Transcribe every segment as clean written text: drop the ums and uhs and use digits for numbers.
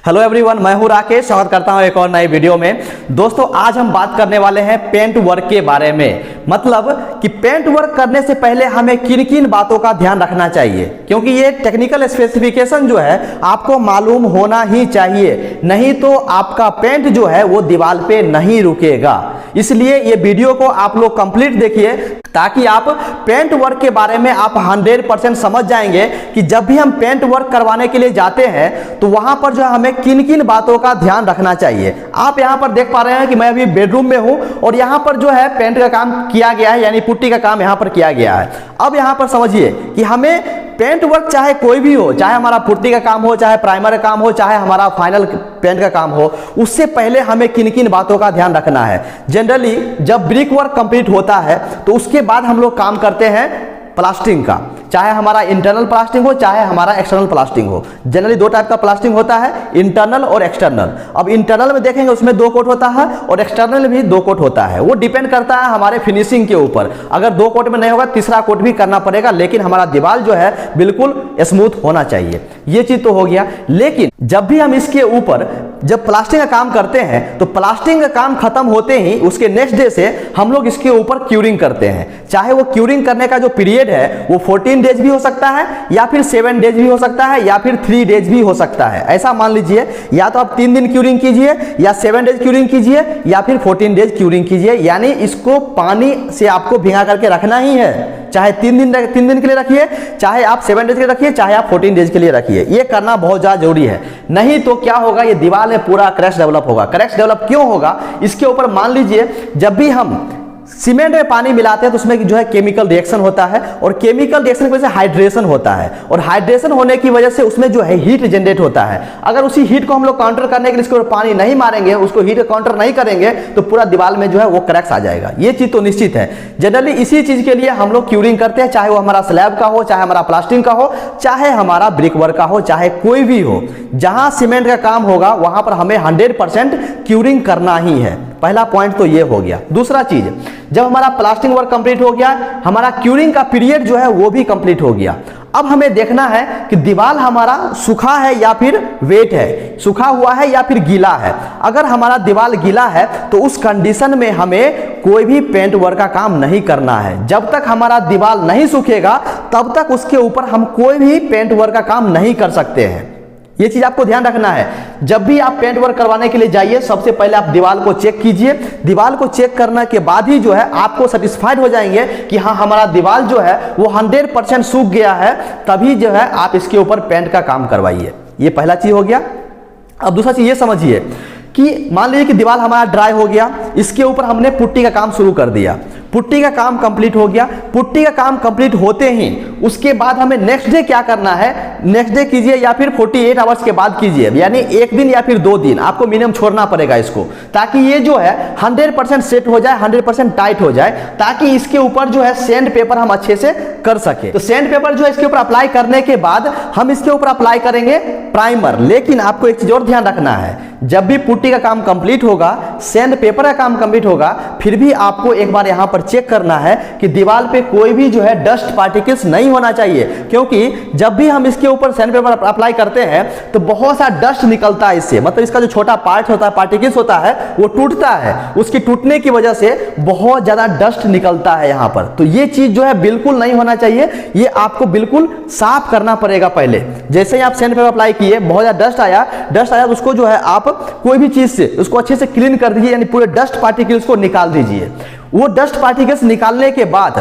Hello everyone, मैं हूं राकेश। स्वागत करता हूं एक और नई वीडियो में। दोस्तों, आज हम बात करने वाले हैं पेंट वर्क के बारे में। मतलब कि पेंट वर्क करने से पहले हमें किन किन बातों का ध्यान रखना चाहिए, क्योंकि ये टेक्निकल स्पेसिफिकेशन जो है आपको मालूम होना ही चाहिए, नहीं तो आपका पेंट जो है वो दीवार पे नहीं रुकेगा। इसलिए ये वीडियो को आप लोग कंप्लीट देखिए, ताकि आप पेंट वर्क के बारे में आप 100% समझ जाएंगे कि जब भी हम पेंट वर्क करवाने के लिए जाते हैं तो वहां पर जो है हमें किन किन बातों का ध्यान रखना चाहिए। आप यहां पर देख पा रहे हैं कि मैं अभी बेडरूम में हूं और यहां पर जो है पेंट का काम किया गया है, यानी पुट्टी का काम यहां पर किया गया है। अब यहां पर समझिए कि हमें पेंट वर्क चाहे कोई भी हो, चाहे हमारा पुट्टी का काम हो, चाहे प्राइमर का काम हो, चाहे हमारा फाइनल पेंट का काम हो, उससे पहले हमें किन किन बातों का ध्यान रखना है। जनरली जब ब्रिक वर्क कंप्लीट होता है तो उसके बाद हम लोग काम करते हैं प्लास्टिंग का, चाहे हमारा इंटरनल प्लास्टिंग हो चाहे हमारा एक्सटर्नल प्लास्टिंग हो। जनरली दो टाइप का प्लास्टिंग होता है, इंटरनल और एक्सटर्नल। अब इंटरनल में देखेंगे उसमें 2 कोट होता है और एक्सटर्नल में भी 2 कोट होता है। वो डिपेंड करता है हमारे फिनिशिंग के ऊपर। अगर 2 कोट में नहीं होगा, तीसरा कोट भी करना पड़ेगा, लेकिन हमारा दीवार जो है बिल्कुल स्मूथ होना चाहिए। ये चीज तो हो गया। लेकिन जब भी हम इसके ऊपर जब प्लास्टिंग का काम करते हैं तो प्लास्टिंग का काम खत्म होते ही उसके नेक्स्ट डे से हम लोग इसके ऊपर क्यूरिंग करते हैं। चाहे वो क्यूरिंग करने का जो पीरियड है वो 14 डेज भी हो सकता है, या फिर 7 डेज भी हो सकता है, या फिर 3 डेज भी हो सकता है। ऐसा मान लीजिए, या तो आप 3 दिन क्यूरिंग कीजिए, या 7 डेज क्यूरिंग कीजिए, या फिर 14 डेज क्यूरिंग कीजिए। यानी इसको पानी से आपको भिगा करके रखना ही है। चाहे 3 दिन के लिए रखिए, चाहे आप 7 डेज के लिए रखिए, चाहे आप 14 डेज के लिए रखिए। ये करना बहुत ज्यादा जरूरी है। नहीं तो क्या होगा, ये दीवार में पूरा क्रैक्स डेवलप होगा। क्रैक्स डेवलप क्यों होगा, इसके ऊपर मान लीजिए जब भी हम सीमेंट में पानी मिलाते हैं तो उसमें जो है केमिकल रिएक्शन होता है, और केमिकल रिएक्शन की वजह से हाइड्रेशन होता है, और हाइड्रेशन होने की वजह से उसमें जो है हीट जनरेट होता है। अगर उसी हीट को हम लोग काउंटर करने के लिए इसके ऊपर पानी नहीं मारेंगे, उसको हीट काउंटर नहीं करेंगे, तो पूरा दीवार में जो है वो क्रैक्स आ जाएगा। ये चीज तो निश्चित है। जनरली इसी चीज के लिए हम लोग क्यूरिंग करते हैं, चाहे वो हमारा स्लैब का हो, चाहे हमारा प्लास्टिंग का हो, चाहे हमारा ब्रिक वर्क का हो, चाहे कोई भी हो। जहां सीमेंट का काम होगा वहां पर हमें 100% क्यूरिंग करना ही है। पहला पॉइंट तो ये हो गया। दूसरा चीज, जब हमारा प्लास्टिंग वर्क कंप्लीट हो गया, हमारा क्यूरिंग का पीरियड जो है वो भी कंप्लीट हो गया। अब हमें देखना है कि दीवार हमारा सूखा है या फिर वेट है, सूखा हुआ है या फिर गीला है। अगर हमारा दीवार गीला है तो उस कंडीशन में हमें कोई भी पेंट वर्क का काम नहीं करना है। जब तक हमारा दीवार नहीं सूखेगा तब तक उसके ऊपर हम कोई भी पेंट वर्क का काम नहीं कर सकते हैं। ये चीज आपको ध्यान रखना है। जब भी आप पेंट वर्क करवाने के लिए जाइए, सबसे पहले आप दीवार को चेक कीजिए। दीवार को चेक करने के बाद ही जो है आपको सेटिस्फाइड हो जाएंगे कि हाँ, हमारा दीवार जो है वो 100% सूख गया है, तभी जो है आप इसके ऊपर पेंट का काम करवाइए। ये पहला चीज हो गया। अब दूसरा चीज ये समझिए कि मान लीजिए कि दीवार हमारा ड्राई हो गया, इसके ऊपर हमने पुट्टी का काम शुरू कर दिया। पुट्टी का काम कंप्लीट हो गया। पुट्टी का काम कंप्लीट होते ही उसके बाद हमें नेक्स्ट डे क्या करना है, नेक्स्ट डे कीजिए या फिर 48 आवर्स के बाद कीजिए, यानी 1 दिन या फिर 2 दिन आपको मिनिमम छोड़ना पड़ेगा इसको, ताकि ये जो है 100% सेट हो जाए, 100% टाइट हो जाए, ताकि इसके ऊपर जो है सैंड पेपर हम अच्छे से कर सके। तो सैंड पेपर जो है इसके ऊपर अप्लाई करने के बाद हम इसके ऊपर अप्लाई करेंगे प्राइमर। लेकिन आपको एक चीज और ध्यान रखना है, जब भी पुट्टी का काम कंप्लीट होगा, सैंड पेपर का काम कंप्लीट होगा, फिर भी आपको एक बार यहां पर चेक करना है कि दीवार पे कोई भी जो है डस्ट पार्टिकल्स नहीं होना चाहिए। क्योंकि जब भी हम इसके ऊपर सैंड पेपर अप्लाई करते हैं तो बहुत सा डस्ट निकलता है इससे, मतलब इसका जो छोटा पार्ट होता है, पार्टिकल्स होता है, वो टूटता है। उसकी टूटने की वजह से बहुत ज्यादा डस्ट निकलता है यहां पर। तो ये चीज जो है बिल्कुल नहीं होना चाहिए। ये आपको बिल्कुल साफ करना पड़ेगा पहले। जैसे ही आप सैंड पेपर अप्लाई किए, बहुत ज्यादा डस्ट आया तो उसको जो है आप कोई भी चीज से उसको अच्छे से क्लीन कर दीजिए, यानी पूरे डस्ट पार्टिकल्स को निकाल दीजिए। वो डस्ट पार्टिकल्स निकालने के बाद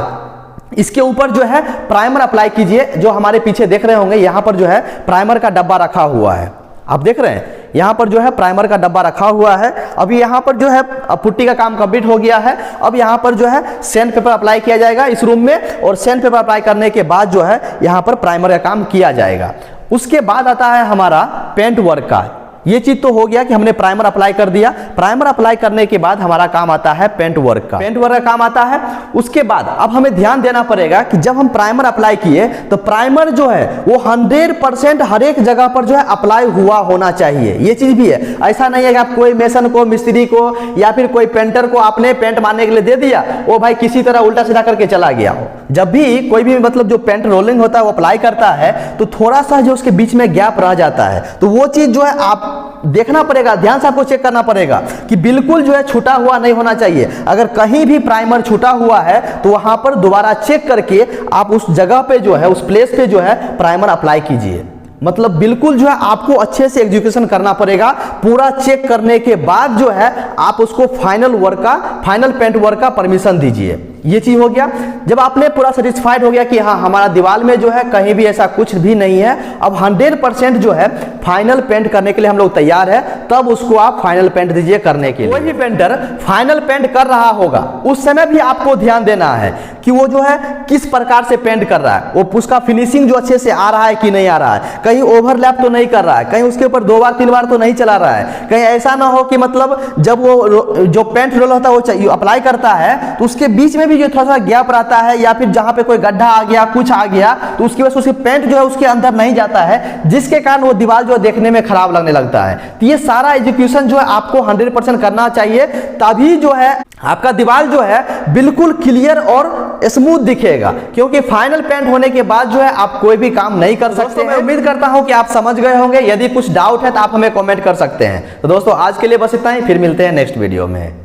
इसके ऊपर जो है प्राइमर अप्लाई कीजिए। जो हमारे पीछे देख रहे होंगे, यहां पर जो है प्राइमर का डब्बा रखा हुआ है, आप देख रहे हैं, यहां पर जो है प्राइमर का डब्बा रखा हुआ है। अभी यहां पर जो है पुट्टी का काम कंप्लीट हो गया है। अब यहां पर जो है सैंड पेपर अप्लाई किया जाएगा इस रूम में, और सैंड पेपर अप्लाई करने के बाद जो है यहां पर प्राइमर का काम किया जाएगा। उसके बाद आता है हमारा पेंट वर्क का। ये चीज तो हो गया कि हमने प्राइमर अप्लाई कर दिया। प्राइमर अप्लाई करने के बाद हमारा काम आता है पेंट वर्क का। पेंट वर्क का काम आता है। उसके बाद अब हमें ध्यान देना पड़ेगा कि जब हम प्राइमर अप्लाई किए तो प्राइमर जो है वो 100% हर एक जगह पर जो है अप्लाई हुआ होना चाहिए। ये चीज भी है। ऐसा नहीं है कि आप कोई मेसन को, मिस्त्री को या फिर कोई पेंटर को आपने पेंट मारने के लिए दे दिया, वो भाई किसी तरह उल्टा सीधा करके चला गया हो। जब भी कोई भी मतलब जो पेंट रोलिंग होता है वो अप्लाई करता है तो थोड़ा सा जो उसके बीच में गैप रह जाता है, तो वो चीज जो है आप देखना पड़ेगा, ध्यान से आपको चेक करना पड़ेगा कि बिल्कुल जो है छूटा हुआ नहीं होना चाहिए। अगर कहीं भी प्राइमर छूटा हुआ है तो वहां पर दोबारा चेक करके आप उस जगह पे जो है, उस प्लेस पे जो है प्राइमर अप्लाई कीजिए। मतलब बिल्कुल जो है आपको अच्छे से एग्जीक्यूशन करना पड़ेगा। पूरा चेक करने के बाद जो है आप उसको फाइनल पेंट वर्क का परमिशन दीजिए। ये चीज हो गया। जब आपने पूरा सेटिस्फाइड हो गया कि हाँ हमारा दीवार में जो है कहीं भी ऐसा कुछ भी नहीं है, अब 100% जो है फाइनल पेंट करने के लिए हम लोग तैयार है, तब उसको आप फाइनल पेंट दीजिए करने के लिए। कोई भी पेंटर फाइनल पेंट कर रहा होगा उस समय भी आपको ध्यान देना है कि वो जो है किस प्रकार से पेंट कर रहा है, वो उसका फिनिशिंग जो अच्छे से आ रहा है कि नहीं आ रहा है, कहीं ओवरलैप तो नहीं कर रहा है, कहीं उसके ऊपर 2 बार 3 बार तो नहीं चला रहा है, कहीं ऐसा ना हो कि मतलब जब वो जो पेंट रोलर होता है वो अप्लाई करता है तो उसके बीच में भी जो थोड़ा सा गैप रहता है, या फिर जहां पे कोई गड्ढा आ गया, कुछ आ गया, तो उसकी वजह से उसकी पेंट जो है उसके अंदर नहीं जाता है, जिसके कारण वो दीवार जो देखने में खराब लगने लगता है। तो ये सारा एग्जीक्यूशन जो है आपको 100% करना चाहिए, तभी जो है आपका दीवार जो है बिल्कुल क्लियर और स्मूथ दिखेगा। क्योंकि फाइनल पेंट होने के बाद जो है आप कोई भी काम नहीं कर सकते। मैं उम्मीद करता हूं कि आप समझ गए होंगे। यदि कुछ डाउट है तो आप हमें कमेंट कर सकते हैं। तो दोस्तों आज के लिए बस इतना ही, फिर मिलते हैं नेक्स्ट वीडियो में।